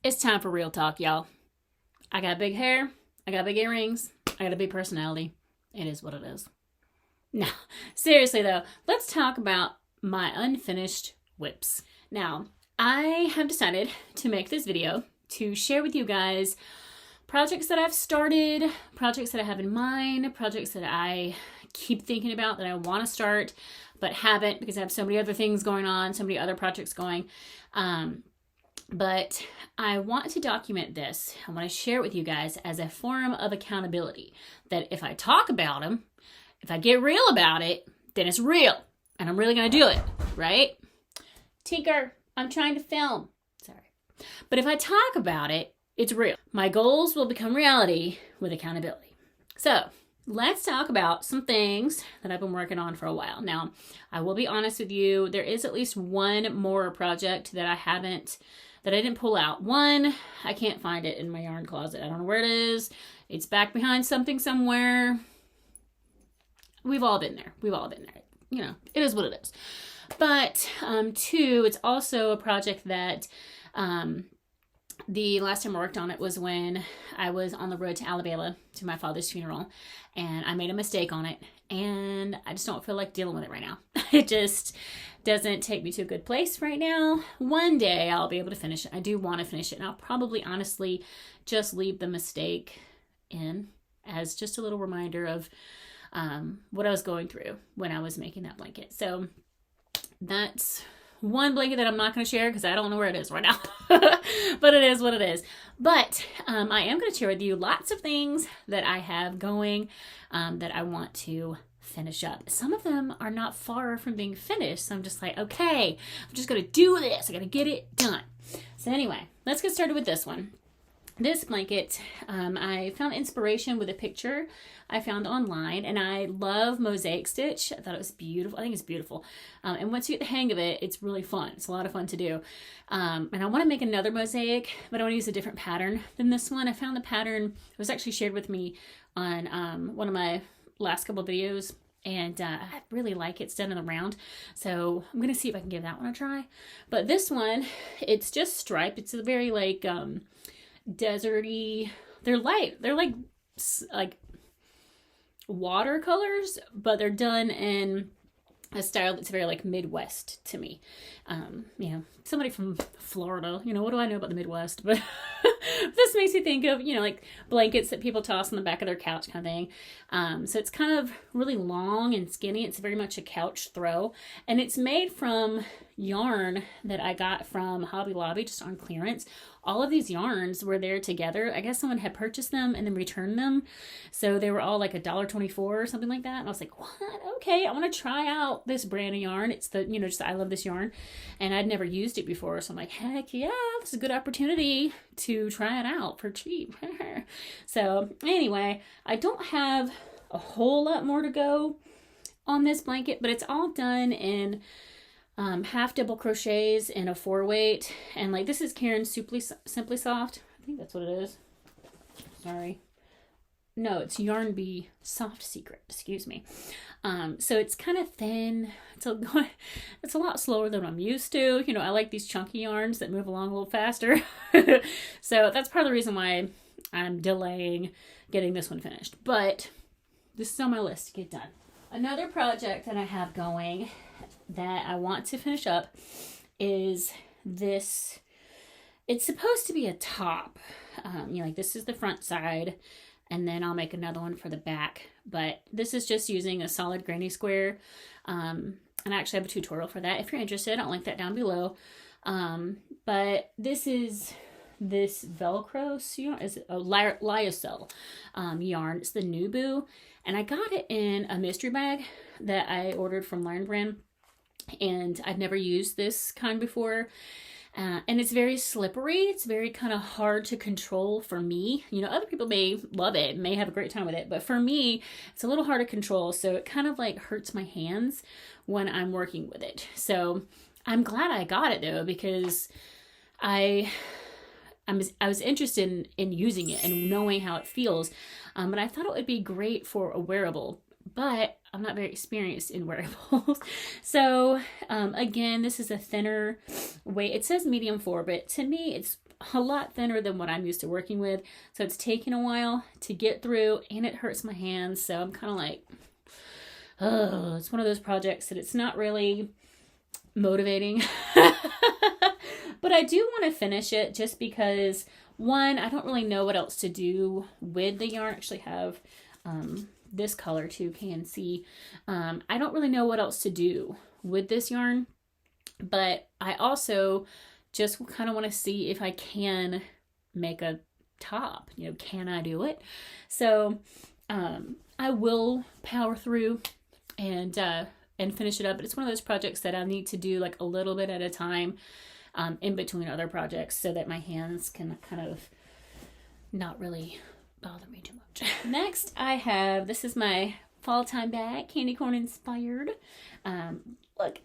It's time for real talk, y'all. I got big hair, I got big earrings, I got a big personality. It is what it is. Now, seriously though, let's talk about my unfinished whips. Now, I have decided to make this video to share with you guys projects that I've started, projects that I have in mind, projects that I keep thinking about that I want to start but haven't because I have so many other things going on, so many other projects going. But I want to document this. I want to share it with you guys as a form of accountability. That if I talk about them, if I get real about it, then it's real. And I'm really going to do it, right? Tinker, I'm trying to film. Sorry. But if I talk about it, it's real. My goals will become reality with accountability. So let's talk about some things that I've been working on for a while. Now, I will be honest with you. There is at least one more project that I didn't pull out. One, I can't find it in my yarn closet. I don't know where it is. It's back behind something somewhere. We've all been there. You know, it is what it is. But two, it's also a project that the last time I worked on it was when I was on the road to Alabama to my father's funeral, and I made a mistake on it, and I just don't feel like dealing with it right now. It just doesn't take me to a good place right now. One day I'll be able to finish it. I do want to finish it, and I'll probably honestly just leave the mistake in as just a little reminder of what I was going through when I was making that blanket. So that's one blanket that I'm not going to share because I don't know where it is right now. But it is what it is. But I am going to share with you lots of things that I have going that I want to finish up. Some of them are not far from being finished. So I'm just like, okay, I'm just going to do this. I got to get it done. So anyway, let's get started with this one. This blanket, I found inspiration with a picture I found online, and I love mosaic stitch. I thought it was beautiful. I think it's beautiful. And once you get the hang of it, it's really fun. It's a lot of fun to do. And I want to make another mosaic, but I want to use a different pattern than this one. I found the pattern, it was actually shared with me on one of my last couple of videos, and I really like it. It's done in the round. So I'm going to see if I can give that one a try. But this one, it's just striped. It's a very like, deserty. They're light. They're like watercolors, but they're done in a style that's very like Midwest to me. You know, somebody from Florida, you know, what do I know about the Midwest? But this makes me think of, you know, like blankets that people toss on the back of their couch kind of thing. So it's kind of really long and skinny. It's very much a couch throw, and it's made from yarn that I got from Hobby Lobby just on clearance. All of these yarns were there together. I guess someone had purchased them and then returned them. So they were all like $1.24 or something like that. And I was like, what? Okay, I want to try out this brand of yarn. It's the, you know, just I love this yarn. And I'd never used it before. So I'm like, heck yeah, this is a good opportunity to try it out for cheap. So anyway, I don't have a whole lot more to go on this blanket, but it's all done in half double crochets in a 4-weight, and like this is Karen's Simply Soft. I think that's what it is. Sorry, no, it's Yarn Bee Soft Secret. Excuse me. So it's kind of thin. It's a lot slower than I'm used to. You know, I like these chunky yarns that move along a little faster. So that's part of the reason why I'm delaying getting this one finished. But this is on my list to get done. Another project that I have going that I want to finish up is this. It's supposed to be a top. You know, like this is the front side, and then I'll make another one for the back. But this is just using a solid granny square. And I actually have a tutorial for that. If you're interested, I'll link that down below. But this is this Velcro yarn. Is a lyocell yarn. It's the Nubu. And I got it in a mystery bag that I ordered from Lion Brand. And I've never used this kind before. And it's very slippery. It's very kind of hard to control for me. You know, other people may love it, may have a great time with it. But for me, it's a little hard to control. So it kind of like hurts my hands when I'm working with it. So I'm glad I got it though, because I was interested in using it and knowing how it feels. But I thought it would be great for a wearable. But I'm not very experienced in wearables. So again, this is a thinner weight. It says medium 4, but to me, it's a lot thinner than what I'm used to working with. So it's taken a while to get through, and it hurts my hands. So I'm kind of like, oh, it's one of those projects that it's not really motivating. But I do want to finish it just because, one, I don't really know what else to do with the yarn. I actually have this color too, can see. I don't really know what else to do with this yarn, but I also just kind of want to see if I can make a top. You know, can I do it? So I will power through and finish it up. But it's one of those projects that I need to do like a little bit at a time in between other projects so that my hands can kind of not really bother me too much. Next I have, this is my fall time bag, candy corn inspired. Look,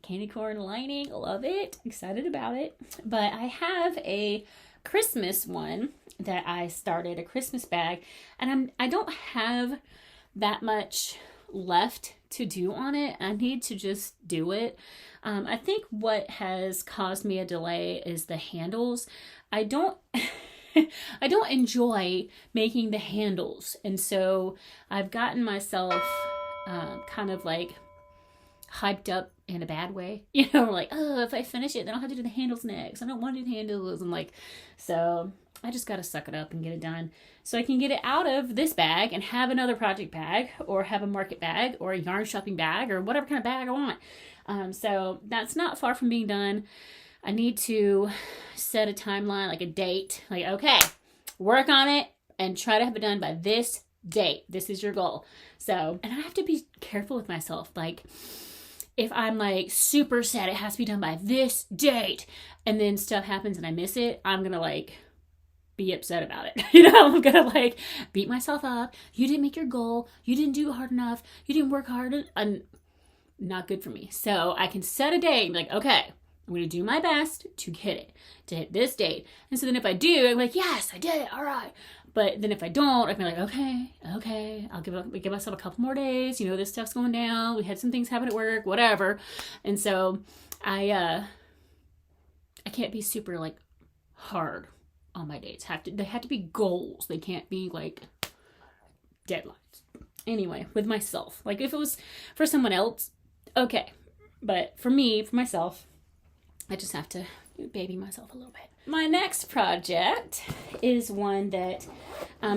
candy corn lining, love it, excited about it. But I have a Christmas one that I started, a Christmas bag, and I don't have that much left to do on it. I need to just do it. I think what has caused me a delay is the handles. I don't I don't enjoy making the handles, and so I've gotten myself kind of like hyped up in a bad way, you know, like, oh, if I finish it then I'll have to do the handles next. I don't want to do the handles. And like, so I just got to suck it up and get it done so I can get it out of this bag and have another project bag, or have a market bag, or a yarn shopping bag, or whatever kind of bag I want. So that's not far from being done. I need to set a timeline, like a date, like, okay, work on it and try to have it done by this date. This is your goal. So, and I have to be careful with myself. Like, if I'm like super set, it has to be done by this date, and then stuff happens and I miss it, I'm gonna like be upset about it. You know, I'm gonna like beat myself up. You didn't make your goal. You didn't do hard enough. You didn't work hard. And not good for me. So I can set a date and be like, okay, I'm going to do my best to hit it, to hit this date. And so then if I do, I'm like, yes, I did it. All right. But then if I don't, I can be like, okay, I'll give myself a couple more days. You know, this stuff's going down. We had some things happen at work, whatever. And so I can't be super like hard on my dates. They have to be goals. They can't be like deadlines. Anyway, with myself, like if it was for someone else, okay. But for me, for myself, I just have to baby myself a little bit. My next project is one that,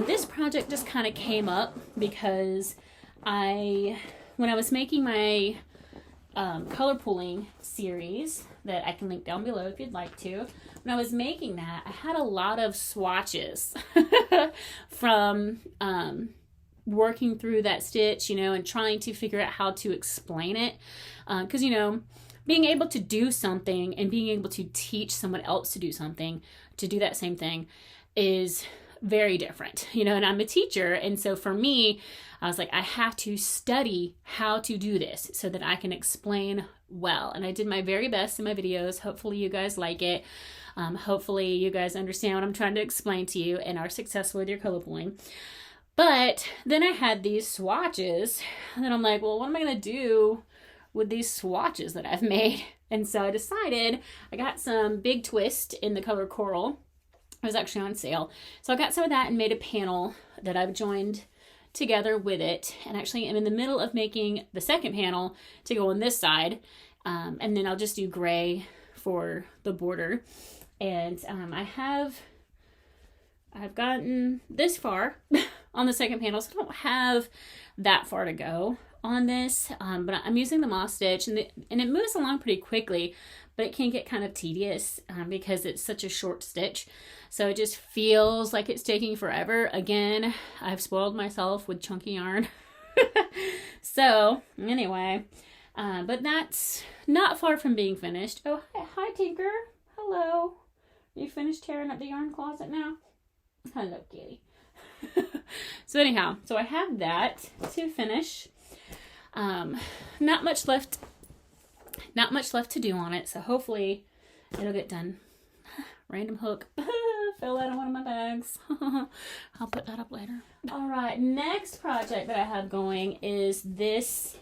this project just kind of came up because when I was making my color pooling series that I can link down below if you'd like to, when I was making that, I had a lot of swatches from working through that stitch, you know, and trying to figure out how to explain it. Because, you know, being able to do something and being able to teach someone else to do something, to do that same thing, is very different, you know, and I'm a teacher. And so for me, I was like, I have to study how to do this so that I can explain well. And I did my very best in my videos. Hopefully you guys like it. Hopefully you guys understand what I'm trying to explain to you and are successful with your color pooling. But then I had these swatches, and then I'm like, well, what am I going to do with these swatches that I've made? And so I decided, I got some Big Twist in the color Coral. It was actually on sale. So I got some of that and made a panel that I've joined together with it. And actually I'm in the middle of making the second panel to go on this side. And then I'll just do gray for the border. And I've gotten this far on the second panel, so I don't have that far to go on this, but I'm using the moss stitch, and it moves along pretty quickly, but it can get kind of tedious because it's such a short stitch, so it just feels like it's taking forever. Again, I've spoiled myself with chunky yarn. So anyway, but that's not far from being finished. Oh, hi Tinker, hello. You finished tearing up the yarn closet now? Hello, kitty. So anyhow, so I have that to finish. Not much left to do on it, so hopefully it'll get done. Random hook fell out of one of my bags. I'll put that up later. All right, next project that I have going is this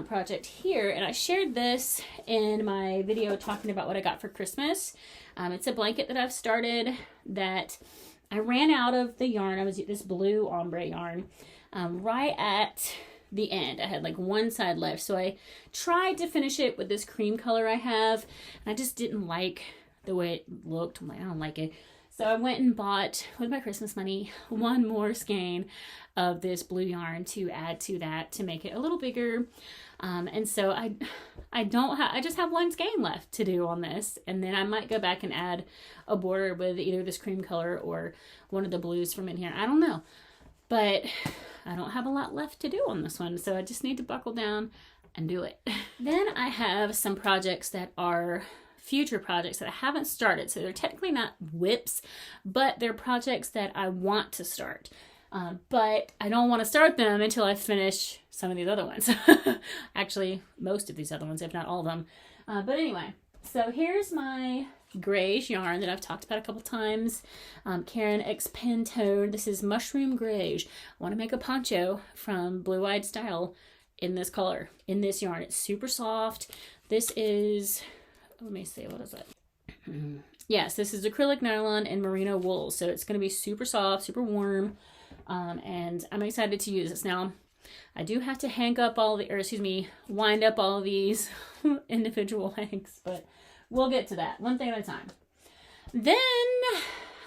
project here, and I shared this in my video talking about what I got for Christmas. It's a blanket that I've started that I ran out of the yarn. I was this blue ombre yarn right at the end. I had like one side left, so I tried to finish it with this cream color I have, and I just didn't like the way it looked. I'm like, I don't like it. So I went and bought, with my Christmas money, one more skein of this blue yarn to add to that to make it a little bigger. And so I just have one skein left to do on this. And then I might go back and add a border with either this cream color or one of the blues from in here. I don't know. But I don't have a lot left to do on this one. So I just need to buckle down and do it. Then I have some projects that are future projects that I haven't started. So they're technically not whips, but they're projects that I want to start. But I don't want to start them until I finish some of these other ones. Actually, most of these other ones, if not all of them. But anyway, so here's my grayish yarn that I've talked about a couple times. Karen X Pantone. This is Mushroom Grayish. I want to make a poncho from Blue Eyed Style in this color, in this yarn. It's super soft. This is, let me see, what is it? Yes, this is acrylic nylon and merino wool. So it's going to be super soft, super warm. And I'm excited to use this. Now, I do have to wind up all of these individual hanks, but we'll get to that one thing at a time. Then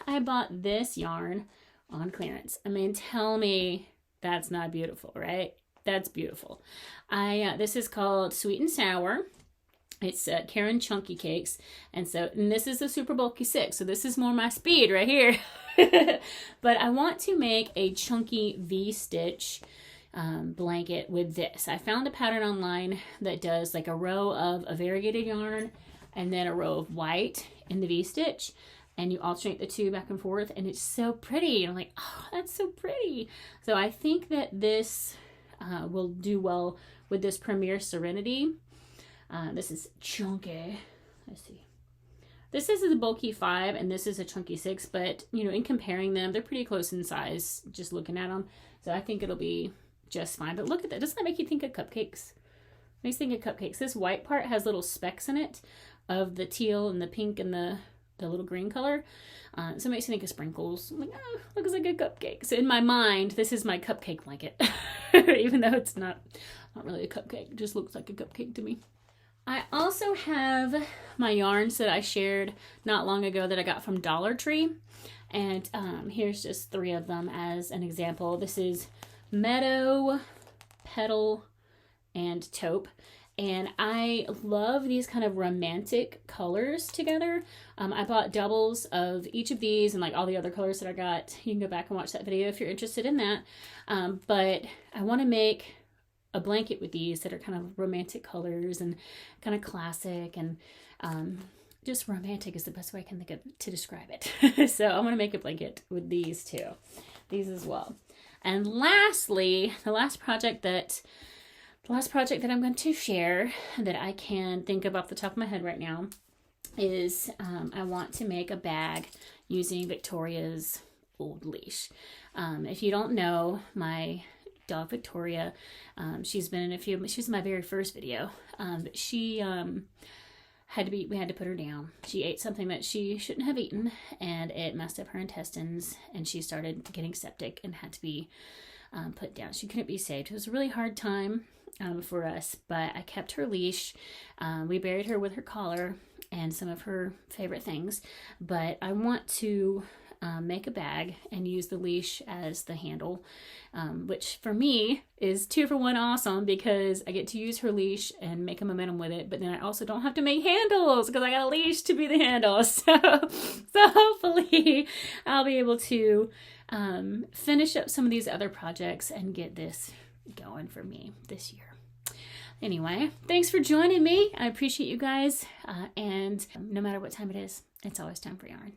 I bought this yarn on clearance. I mean, tell me that's not beautiful, right? That's beautiful. This is called Sweet and Sour. It's Karen Chunky Cakes. And this is a super bulky 6. So this is more my speed right here. But I want to make a chunky V-stitch blanket with this. I found a pattern online that does like a row of a variegated yarn and then a row of white in the V-stitch. And you alternate the two back and forth. And it's so pretty. And I'm like, oh, that's so pretty. So I think that this will do well with this Premier Serenity. This is chunky. Let's see. This is a bulky 5 and this is a chunky 6, but you know, in comparing them, they're pretty close in size just looking at them. So I think it'll be just fine. But look at that. Doesn't that make you think of cupcakes? Makes you think of cupcakes. This white part has little specks in it of the teal and the pink and the little green color. So it makes you think of sprinkles. I'm like, oh, looks like a cupcake. So in my mind, this is my cupcake blanket. Even though it's not really a cupcake. It just looks like a cupcake to me. I also have my yarns that I shared not long ago that I got from Dollar Tree. And here's just 3 of them as an example. This is Meadow, Petal, and Taupe. And I love these kind of romantic colors together. I bought doubles of each of these and like all the other colors that I got. You can go back and watch that video if you're interested in that. But I want to make a blanket with these that are kind of romantic colors and kind of classic and just romantic is the best way I can think of to describe it. So I'm going to make a blanket with these too. These as well. And lastly, the last project that I'm going to share that I can think of off the top of my head right now is I want to make a bag using Victoria's old leash. If you don't know, my dog Victoria, she's been in a few, she was in my very first video, but she we had to put her down. She ate something that she shouldn't have eaten and it messed up her intestines and she started getting septic and had to be put down. She couldn't be saved. It was a really hard time for us, but I kept her leash. We buried her with her collar and some of her favorite things, but I want to make a bag and use the leash as the handle, which for me is 2 for 1 awesome because I get to use her leash and make a momentum with it, but then I also don't have to make handles because I got a leash to be the handle. So hopefully I'll be able to finish up some of these other projects and get this going for me this year. Anyway, thanks for joining me. I appreciate you guys. And no matter what time it is, it's always time for yarn.